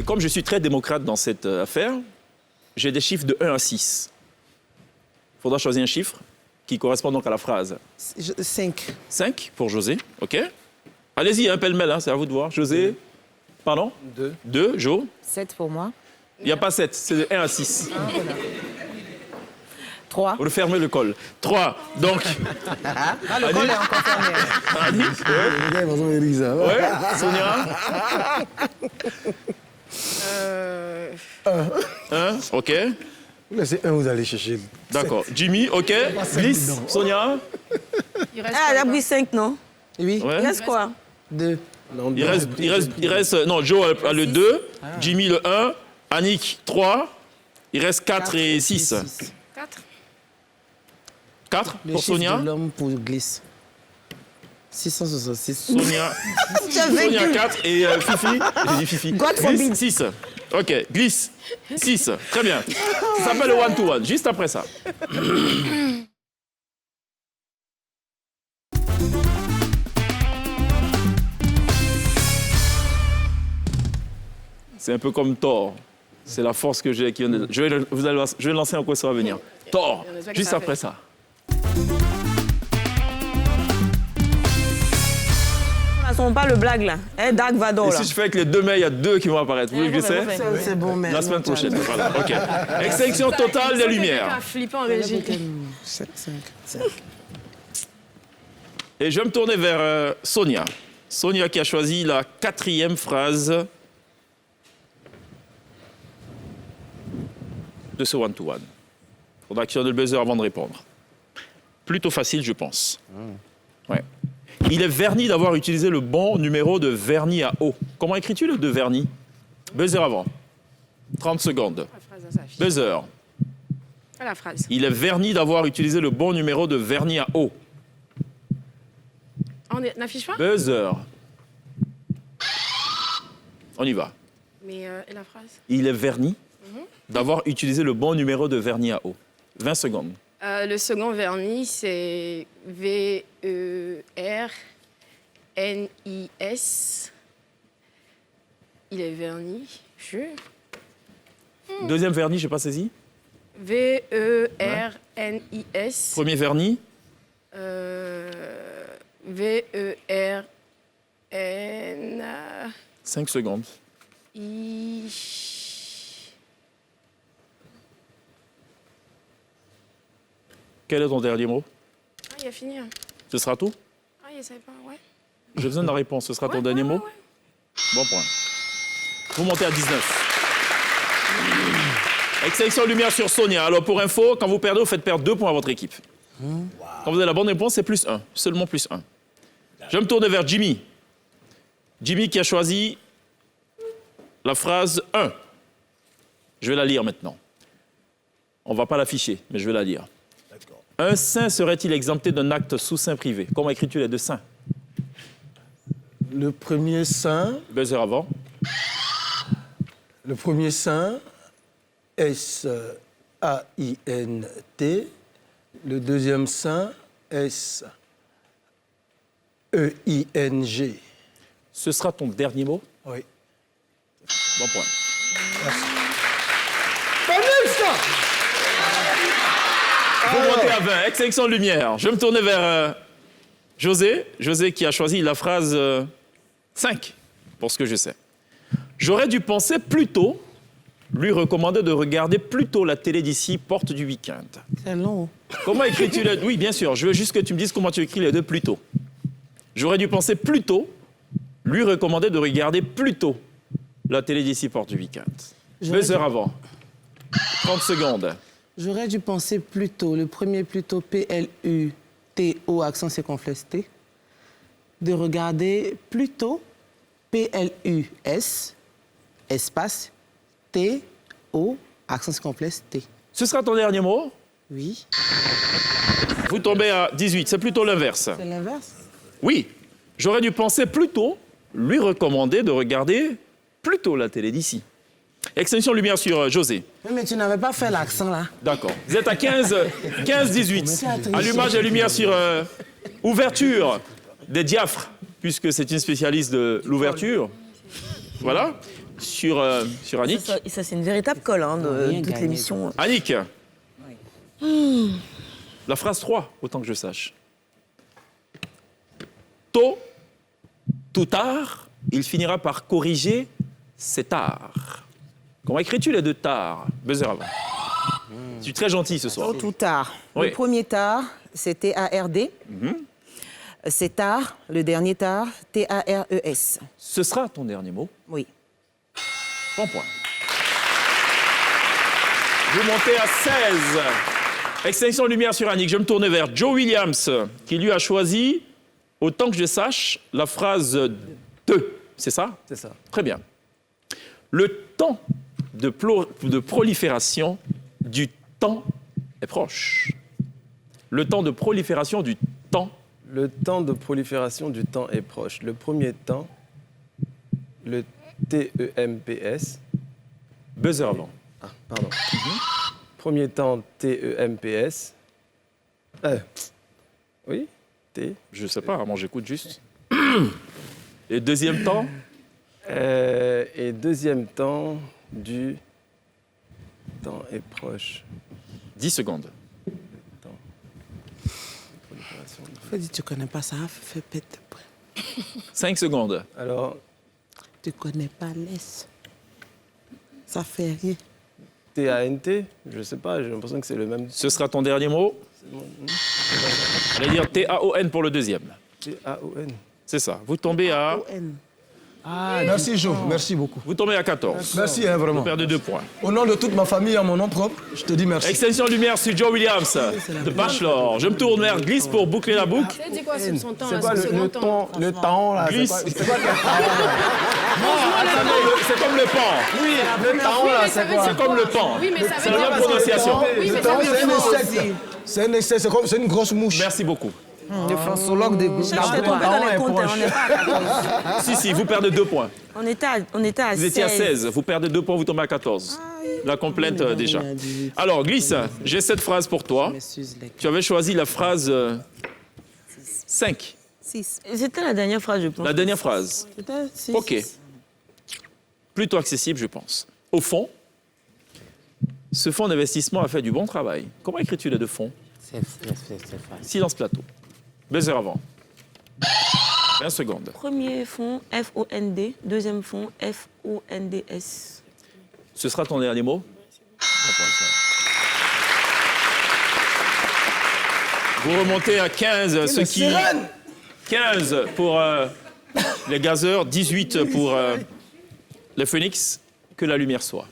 comme je suis très démocrate dans cette affaire, j'ai des chiffres de 1 à 6. Il faudra choisir un chiffre qui correspond donc à la phrase. 5. 5 pour José, OK. Allez-y, hein, pêle-mêle, hein, c'est à vous de voir. José, pardon 2. 2, Jo. 7 pour moi. Il n'y a pas 7, c'est de 1 à 6. 3. Vous le fermez le col. 3, donc... Ah, le col est encore fermé. Annick, ouais. Sonia 1, OK. Laissez un, vous allez chercher. D'accord. Jimmy, OK. Bliss, Sonia. Ah, il a pris 5, non? Oui. Ouais. Il reste quoi? 2. Il reste... Non, Joe a le 2, Jimmy le 1, Annick 3, il reste 4 et 6. 4. 4 Le pour chiffre Sonia. de l'homme pour glisse. 666. Sonia 4 et Fifi. J'ai dit Fifi. God forbid. Glisse 6. OK, glisse 6. Très bien. Ça s'appelle le one-to-one, juste après ça. C'est un peu comme Thor. C'est la force que j'ai qui vient de... Je vais lancer un quoi ça va venir. Thor, juste après ça. Ne sont pas le blague, là. Dark Vador, Et là. si je fais avec les 2 mains, il y a 2 qui vont apparaître. Vous voulez que j'essaie? C'est bon, mais. La semaine prochaine. Voilà, OK. Extinction totale des lumières. Flippant en régie. 7, 5. Et je vais me tourner vers Sonia. Sonia qui a choisi la 4e phrase de ce one-to-one. Il faudra qu'il y ait le buzzer avant de répondre. Plutôt facile, je pense. Ouais. Il est verni d'avoir utilisé le bon numéro de vernis à eau. Comment écris-tu le de vernis? Buzzer avant. 30 secondes. Buzzer. La phrase. Il est verni d'avoir utilisé le bon numéro de vernis à eau. On n'affiche pas? Buzzer. On y va. Mais et la phrase? Il est verni d'avoir utilisé le bon numéro de vernis à eau. 20 secondes. Le second vernis, c'est V-E-R-N-I-S. Il est verni. Deuxième vernis, je n'ai pas saisi. V-E-R-N-I-S. Premier vernis. V-E-R-N-I... 5 secondes. Quel est ton dernier mot? Ah, il a fini. Ce sera tout? Ah, il savait pas, ouais. J'ai besoin de la réponse. Ce sera ton dernier mot? Bon point. Vous montez à 19. Extinction lumière sur Sonia. Alors, pour info, quand vous perdez, vous faites perdre 2 points à votre équipe. Quand vous avez la bonne réponse, c'est plus 1. Seulement plus 1. Je vais me tourner vers Jimmy. Jimmy qui a choisi la phrase 1. Je vais la lire maintenant. On ne va pas l'afficher, mais je vais la lire. Un saint serait-il exempté d'un acte sous seing privé? Comment écris-tu les 2 saints? Le premier saint. Buzzer avant. Le premier saint, S-A-I-N-T. Le deuxième saint, S-E-I-N-G. Ce sera ton dernier mot? Oui. Bon point. Vous montez à 20. Extinction de lumière. Je vais me tourner vers José. José qui a choisi la phrase 5, pour ce que je sais. J'aurais dû penser plus tôt, lui recommander de regarder plus tôt la télé d'ici, porte du week-end. C'est long. Comment écris-tu les deux? Oui, bien sûr. Je veux juste que tu me dises comment tu écris les deux plus tôt. J'aurais dû penser plus tôt, lui recommander de regarder plus tôt la télé d'ici, porte du week-end. 2 heures avant. 30 secondes. J'aurais dû penser plus tôt, le premier plus tôt, P-L-U-T-O, accent circonflexe T, de regarder plus tôt, P-L-U-S, espace, T-O, accent circonflexe T. Ce sera ton dernier mot? Oui. Vous tombez à 18, c'est plutôt l'inverse. C'est l'inverse? Oui, j'aurais dû penser plus tôt, lui recommander de regarder plus tôt la télé d'ici. Extinction de lumière sur José. Oui, mais tu n'avais pas fait l'accent, là. D'accord. Vous êtes à 15-18. Allumage de lumière sur ouverture des diaphragmes, puisque c'est une spécialiste de l'ouverture. Voilà. sur Annick. Ça, c'est une véritable colle hein, de Rien toute gagné. l'émission. Annick, la phrase 3, autant que je sache. Tôt ou tard, il finira par corriger ses tares. Comment écris-tu les deux tares? Buzzer avant. Je suis très gentil ce soir. Tôt ou tard. Oui. Le premier tard, c'est T-A-R-D. C'est tard, le dernier tard, T-A-R-E-S. Ce sera ton dernier mot. Oui. Bon point. Vous montez à 16. Extinction de lumière sur Annick. Je me tourne vers Joe Williams, qui lui a choisi, autant que je sache, la phrase 2. C'est ça? C'est ça. Très bien. Le temps de prolifération du temps est proche. Le temps de prolifération du temps. Le temps de prolifération du temps est proche. Le premier temps, le T-E-M-P-S. Buzzer avant. Ah, pardon. Premier temps, T-E-M-P-S. Oui, T. Je sais pas, moi j'écoute juste. Et deuxième temps, Et deuxième temps, du temps est proche. 10 secondes. Faut dire, tu connais pas ça, fais péter. 5 secondes. Alors, Tu connais pas laisse. Ça fait rien. T-A-N-T, je sais pas, j'ai l'impression que c'est le même. Ce sera ton dernier mot. Allez dire T-A-O-N pour le deuxième. T-A-O-N. C'est ça. Vous tombez à, O-N. Merci Jo, merci beaucoup. vous tombez à 14. Merci hein, Vous vraiment. perdez 2 points. Au nom de toute ma famille, à mon nom propre, je te dis merci. Extinction de lumière sur Joe Williams de Bachelor. Je me tourne vers Glisse pour boucler la boucle. C'est quoi sur son temps, C'est là, quoi sur le second temps, le temps là? Glisse. C'est quoi C'est comme le pan. Oui, le temps là, c'est quoi? C'est comme le pan. Oui, mais ça C'est veut la dire même prononciation. Oui, mais Le ça temps, veut c'est dire un quoi insecte. C'est un insecte, c'est une grosse mouche. Merci beaucoup. Le françologue de Je t'ai trompé dans les comptes, hein, on n'est pas à 14. Si, vous perdez 2 points. On était à Vous étiez à 16. 16. Vous perdez 2 points, vous tombez à 14. La complète déjà. Alors, Glisse, j'ai cette phrase pour toi. M'excuse, les Tu avais choisi la phrase 5. 6. C'était la dernière phrase, je pense. La dernière phrase. Peut-être, si, OK. si. Plutôt accessible, je pense. Au fond, ce fonds d'investissement a fait du bon travail. Comment écris-tu les deux fonds? C'est facile. Silence plateau. Buzzer avant. 20 secondes. Premier fond, F-O-N-D. Deuxième fond, F-O-N-D-S. Ce sera ton dernier mot? Vous remontez à 15, ce qui... 15 pour les gazeurs, 18 pour les phoenix. Que la lumière soit.